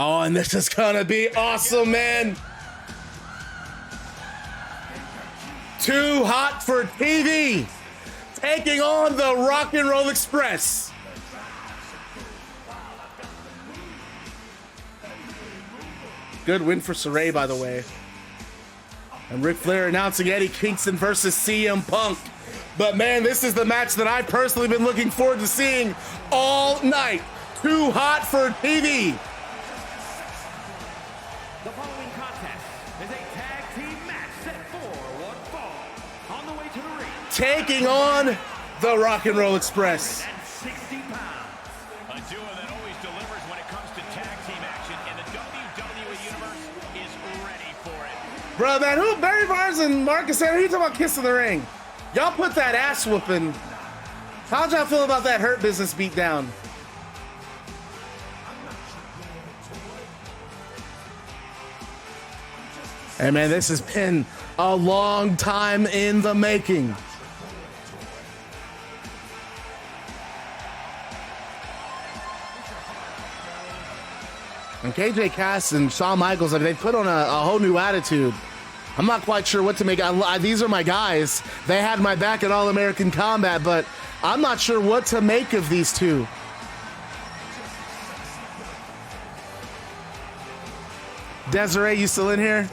Oh, and this is gonna be awesome, man. Too Hot for TV, taking on the Rock and Roll Express. Good win for Saray, by the way. And Ric Flair announcing Eddie Kingston versus CM Punk. But man, this is the match that I've personally been looking forward to seeing all night. Too Hot for TV. The following contest is a tag team match set for one fall. On the way to the ring, taking on the Rock and Roll Express. at 60 pounds. A duo that always delivers when it comes to tag team action in the WWE Universe is ready for it. Bro, man, who Barry Bonds and Marcus Henry, you talking about Kiss of the Ring? Y'all put that ass whooping. How'd y'all feel about that Hurt Business beatdown? Hey man, this has been a long time in the making. And KJ Cast and Shawn Michaels, I mean, they put on a whole new attitude. I'm not quite sure what to make. These are my guys. They had my back at All-American Combat, but I'm not sure what to make of these two. Desiree, you still in here?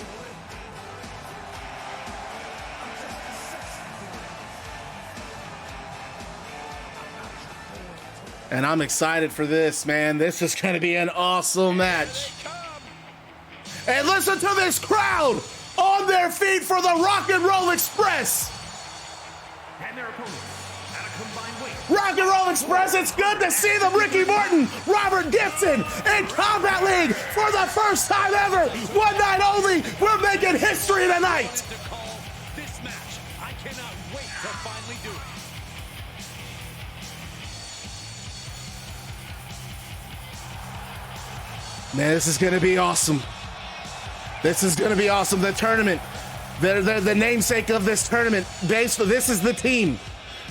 And I'm excited for this, man. This is going to be an awesome match. And listen to this crowd on their feet for the Rock and Roll Express. And their opponents at a combined weight. Rock and Roll Express, it's good to see them. Ricky Morton, Robert Gibson in Combat League for the first time ever. One night only. We're making history tonight. To call this match. I cannot wait to finally do it. Man, this is going to be awesome. This is going to be awesome. The tournament, the namesake of this tournament, this is the team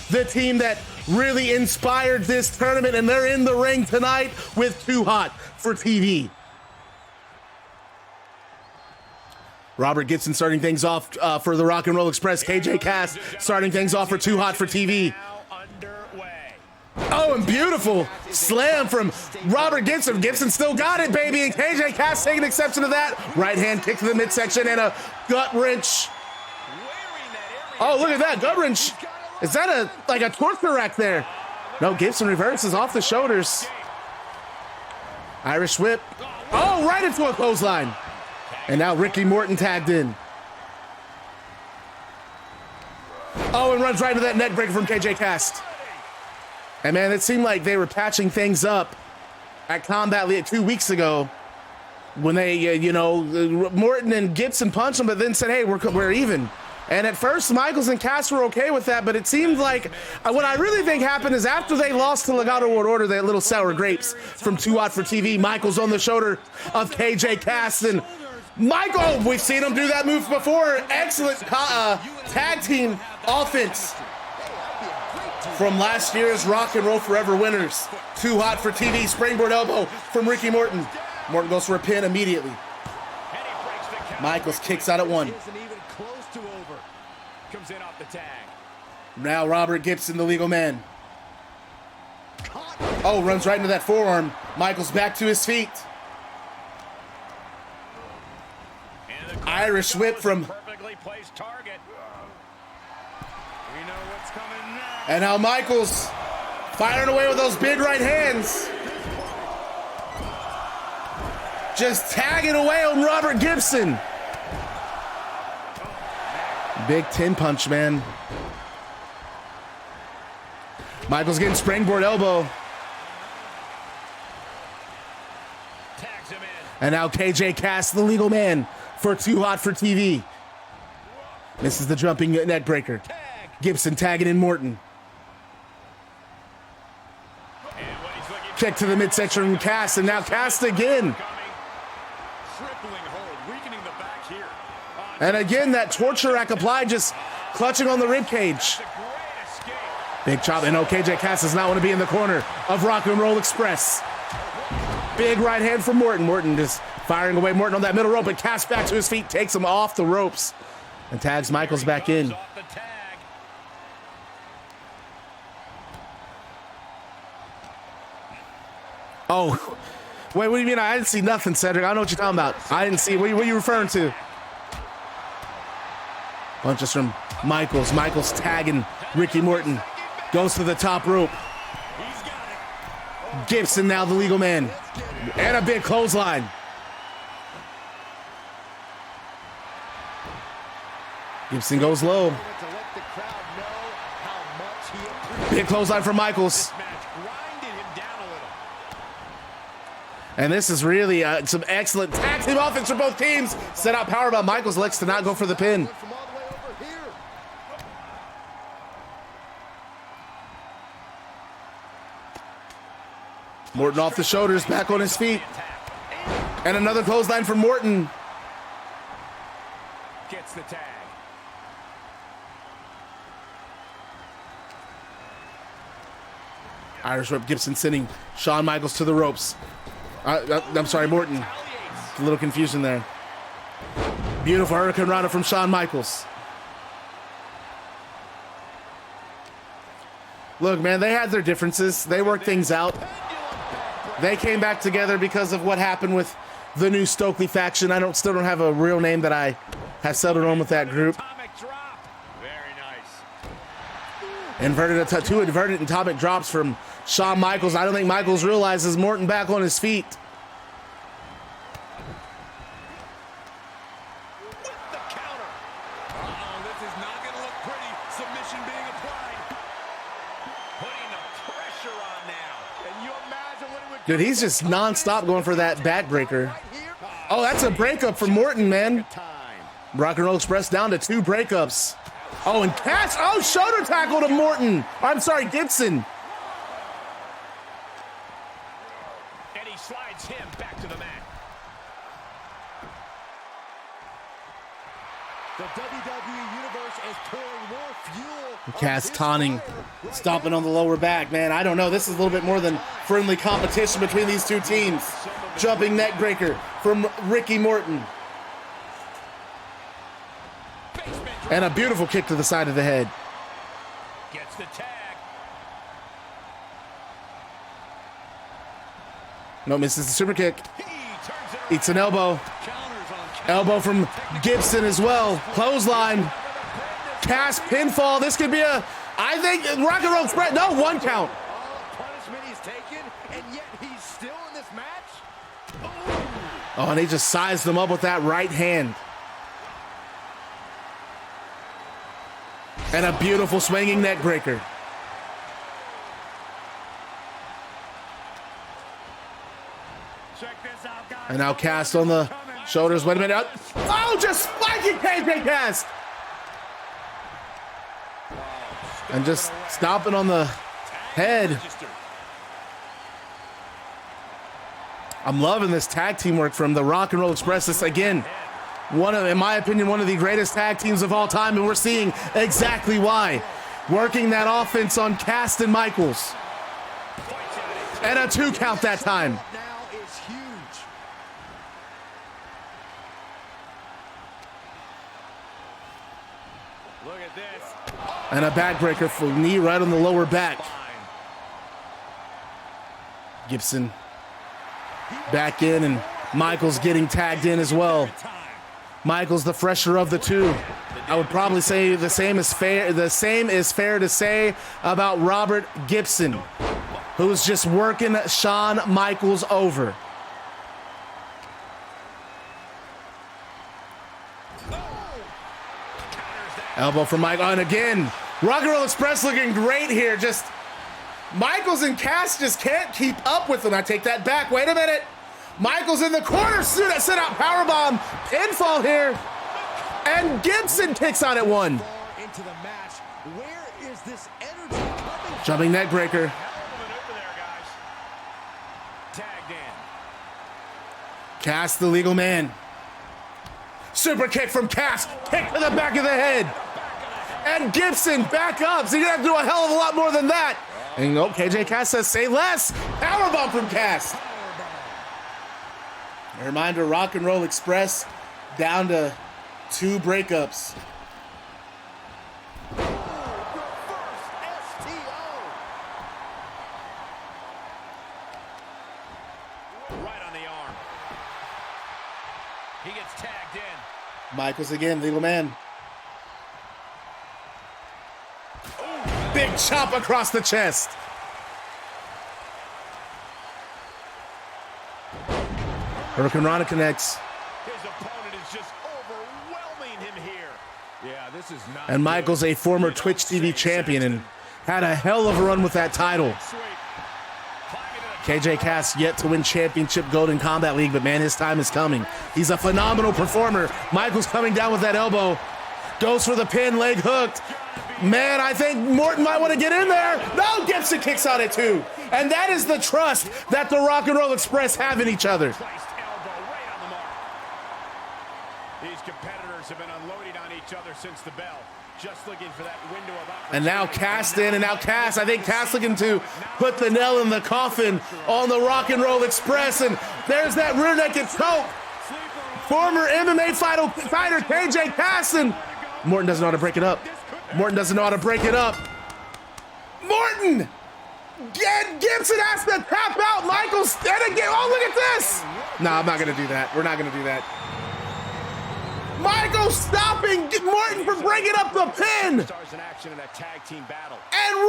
that really inspired this tournament, and they're in the ring tonight with Too Hot for TV. Robert Gibson starting things off for the Rock and Roll Express. KJ Cast starting things off for Too Hot for TV. Oh, and beautiful slam from Robert Gibson. Gibson still got it, baby, and KJ Cast taking exception to that. Right hand kick to the midsection and a gut wrench. Oh, look at that, gut wrench. Is that like a torture rack there? No, Gibson reverses off the shoulders. Irish whip. Oh, right into a clothesline. And now Ricky Morton tagged in. Oh, and runs right into that neck breaker from KJ Cast. And man, it seemed like they were patching things up at Combat League 2 weeks ago when they, Morton and Gibson punched them, but then said, hey, we're even. And at first, Michaels and Cass were okay with that, but it seemed like what I really think happened is after they lost to Legado World Order, they had little sour grapes from Too Hot for TV. Michaels on the shoulder of KJ Cass, and Michael, we've seen him do that move before. Excellent tag team offense from last year's Rock and Roll Forever winners. Too Hot for TV, springboard elbow from Ricky Morton. Morton goes for a pin immediately. Michaels kicks out at one. Comes in off the tag. Now Robert Gibson, the legal man. Oh, runs right into that forearm. Michaels back to his feet. Irish whip from... Perfectly placed target. We know what's coming next. And now Michaels firing away with those big right hands. Just tagging away on Robert Gibson. Big 10 punch, man. Michaels getting springboard elbow. Tags him in. And now KJ Cass, the legal man, for Too Hot for TV. This is the jumping neck breaker. Gibson tagging in Morton. Kick to the midsection from Cass, and now Cass again. And again, that torture rack applied, just clutching on the rib cage. Big chop, and KJ Cass does not want to be in the corner of Rock and Roll Express. Big right hand from Morton. Morton just firing away. Morton on that middle rope, but Cass back to his feet, takes him off the ropes, and tags Michaels back in. Off the tag. Oh, wait, what do you mean? I didn't see nothing, Cedric. I don't know what you're talking about. I didn't see. What are you referring to? Punches from Michaels. Michaels tagging Ricky Morton. Goes to the top rope. Gibson now the legal man. And a big clothesline. Gibson goes low. Big clothesline from Michaels. And this is really some excellent tag team offense for both teams. Set out powerbomb. Michaels elects to not go for the pin. Morton off the shoulders, back on his feet. And another clothesline from Morton. Gets the tag. Irish whip. Gibson sending Shawn Michaels to the ropes. I'm sorry, Morton. A little confusion there. Beautiful Hurricane Rana from Shawn Michaels. Look, man, they had their differences. They worked things out. They came back together because of what happened with the new Stokely faction. I still don't have a real name that I have settled on with that group. Very nice. Two inverted atomic drops from Shawn Michaels. I don't think Michaels realizes Morton back on his feet. The counter. Uh-oh, this is not going to look pretty. Submission being applied. Putting the pressure on now. And you imagine what it would Dude, he's just nonstop going for that backbreaker. Oh, that's a breakup for Morton, man. Rock and Roll Express down to 2 breakups. Oh, and Cass, shoulder tackle to Morton. I'm sorry, Gibson. And he slides him back to the mat. The WWE Universe is pouring more fuel. Cass taunting, stomping on the lower back, man. I don't know. This is a little bit more than friendly competition between these two teams. Jumping neck breaker from Ricky Morton. And a beautiful kick to the side of the head. Gets the tag. No, misses the super kick. He turns it Eats an elbow. Elbow from Gibson as well. Clothesline. Cass pinfall. This could be I think Rock and Roll Express. No, 1 count. Punishment he's taken, and yet he's still in this match. Oh, and he just sized them up with that right hand. And a beautiful swinging neck breaker. Check this out, guys. And now Cass on the shoulders. Wait a minute. Oh, just spiking KJ Cass. And just stomping on the head. I'm loving this tag team work from the Rock and Roll Express. This, again, in my opinion, one of the greatest tag teams of all time, and we're seeing exactly why. Working that offense on Cast and Michaels. And a 2 count that time. Now is huge. Look at this. And a backbreaker for knee right on the lower back. Gibson back in, and Michaels getting tagged in as well. Michaels the fresher of the two. I would probably say the same is fair to say about Robert Gibson, who's just working Shawn Michaels over. Elbow from Michael, and again, Rock and Roll Express looking great here. Just Michaels and Cass just can't keep up with them. I take that back. Wait a minute. Michaels in the corner, set out powerbomb, pinfall here, and Gibson kicks out at 1. Into the match. Where is this energy coming? Jumping neck breaker. Tagged in. Cass the legal man. Super kick from Cass, kick to the back of the head. And Gibson back up, so you're gonna have to do a hell of a lot more than that. And KJ Cass says, say less. Powerbomb from Cass. A reminder, Rock and Roll Express down to 2 breakups. Right on the arm. He gets tagged in. Michaels again, legal man. Big chop across the chest. Hurricane Rana connects. His opponent is just overwhelming him here. Yeah, this is not. And Michaels, a former Twitch TV champion, and had a hell of a run with that title. KJ Cass yet to win championship gold in Combat League, but man, his time is coming. He's a phenomenal performer. Michaels coming down with that elbow. Goes for the pin, leg hooked. Man, I think Morton might want to get in there. No, Gibson kicks out at 2. And that is the trust that the Rock and Roll Express have in each other. These competitors have been unloading on each other since the bell. Just looking for that window of opportunity. And now Cass in, and now Cass. I think Cass looking to put the nail in the coffin on the Rock and Roll Express. And there's that rear naked choke. Former MMA fighter KJ Cass, and Morton doesn't know how to break it up. Morton doesn't know how to break it up. Morton! Gibson has to tap out. Michaels, and again, oh, look at this! No, I'm not going to do that. We're not going to do that. Michaels stopping Morton from breaking up the pin. And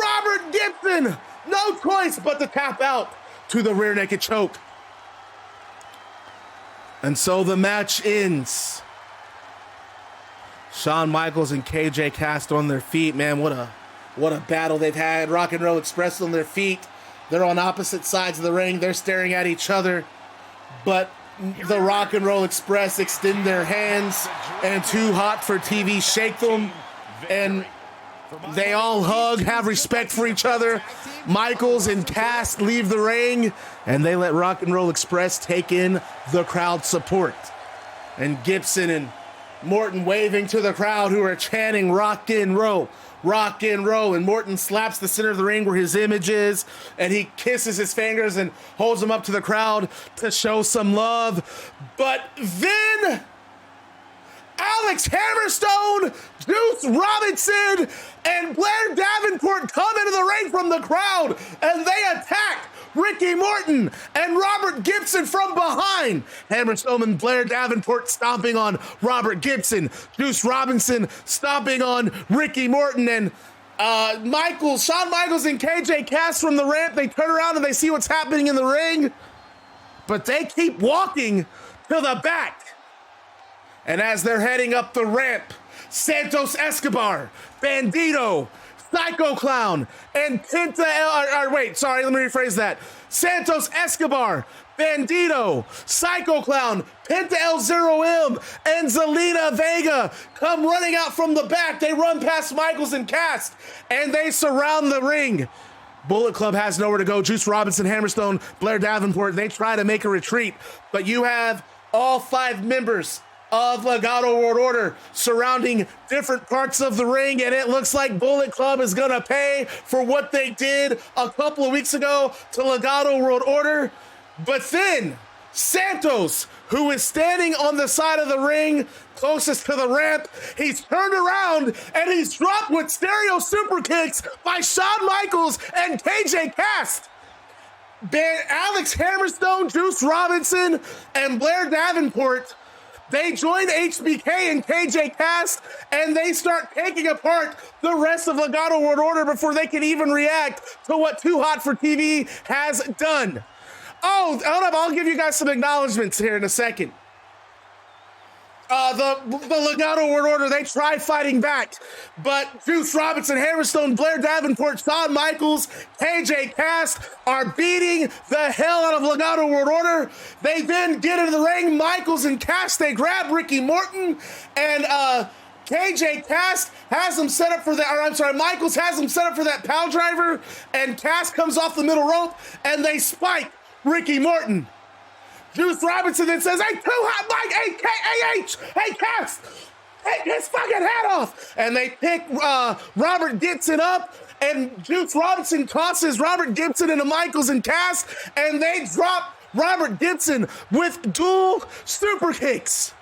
Robert Gibson, no choice but to tap out to the rear naked choke. And so the match ends. Shawn Michaels and KJ Cass on their feet. Man, what a battle they've had. Rock and Roll Express on their feet. They're on opposite sides of the ring. They're staring at each other. But the Rock and Roll Express extend their hands, and Too Hot for TV shake them, and they all hug, have respect for each other. Michaels and Cass leave the ring, and they let Rock and Roll Express take in the crowd support. And Gibson and Morton waving to the crowd who are chanting rock and roll, rock and roll. And Morton slaps the center of the ring where his image is, and he kisses his fingers and holds them up to the crowd to show some love. But then Alex Hammerstone, Juice Robinson, and Blair Davenport come into the ring from the crowd, and they attack Ricky Morton and Robert Gibson from behind. Hammerstone and Blair Davenport stomping on Robert Gibson. Juice Robinson stomping on Ricky Morton. And Shawn Michaels and KJ Cass from the ramp, they turn around and they see what's happening in the ring. But they keep walking to the back. And as they're heading up the ramp, Santos Escobar, Bandito, Psycho Clown, and Penta let me rephrase that. Santos Escobar, Bandito, Psycho Clown, Penta El0M, and Zelina Vega come running out from the back. They run past Michaels and Cass, and they surround the ring. Bullet Club has nowhere to go. Juice Robinson, Hammerstone, Blair Davenport, they try to make a retreat, but you have all 5 members of Legado World Order surrounding different parts of the ring, and it looks like Bullet Club is gonna pay for what they did a couple of weeks ago to Legado World Order. But then Santos, who is standing on the side of the ring closest to the ramp, he's turned around and he's dropped with stereo super kicks by Shawn Michaels and KJ Cass. Alex Hammerstone, Juice Robinson, and Blair Davenport, they join HBK and KJ Cass, and they start taking apart the rest of Legado World Order before they can even react to what Too Hot for TV has done. Oh, hold up, I'll give you guys some acknowledgments here in a second. The Legado World Order, they try fighting back, but Juice Robinson, Hammerstone, Blair Davenport, Shawn Michaels, KJ Cass are beating the hell out of Legado World Order. They then get into the ring. Michaels and Cass, they grab Ricky Morton, and KJ Cass has him set up for that, Michaels has him set up for that power driver, and Cass comes off the middle rope, and they spike Ricky Morton. Juice Robinson then says, "Hey, Too Hot Mike, hey, Cass, take his fucking head off." And they pick Robert Gibson up, and Juice Robinson tosses Robert Gibson into Michaels and Cass, and they drop Robert Gibson with dual super kicks.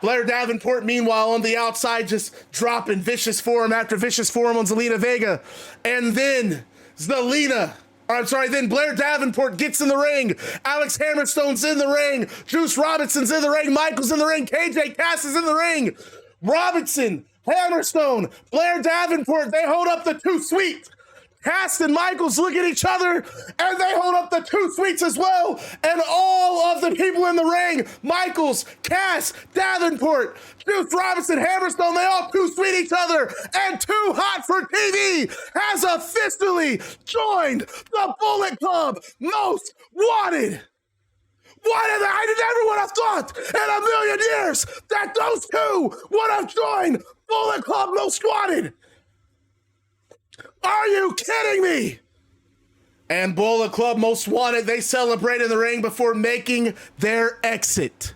Blair Davenport, meanwhile, on the outside, just dropping vicious forearm after vicious forearm on Zelina Vega. And then then Blair Davenport gets in the ring. Alex Hammerstone's in the ring. Juice Robinson's in the ring. Michaels in the ring. KJ Cass is in the ring. Robinson, Hammerstone, Blair Davenport, they hold up the two sweet. Cast and Michaels look at each other, and they hold up the two sweets as well. And all of the people in the ring, Michaels, Cass, Davenport, Juice Robinson, Hammerstone, they all two sweet each other. And Too Hot for TV has officially joined the Bullet Club Most Wanted. I never would have thought in a million years that those two would have joined Bullet Club Most Wanted. Are you kidding me? And Bullet Club Most Wanted, they celebrate in the ring before making their exit.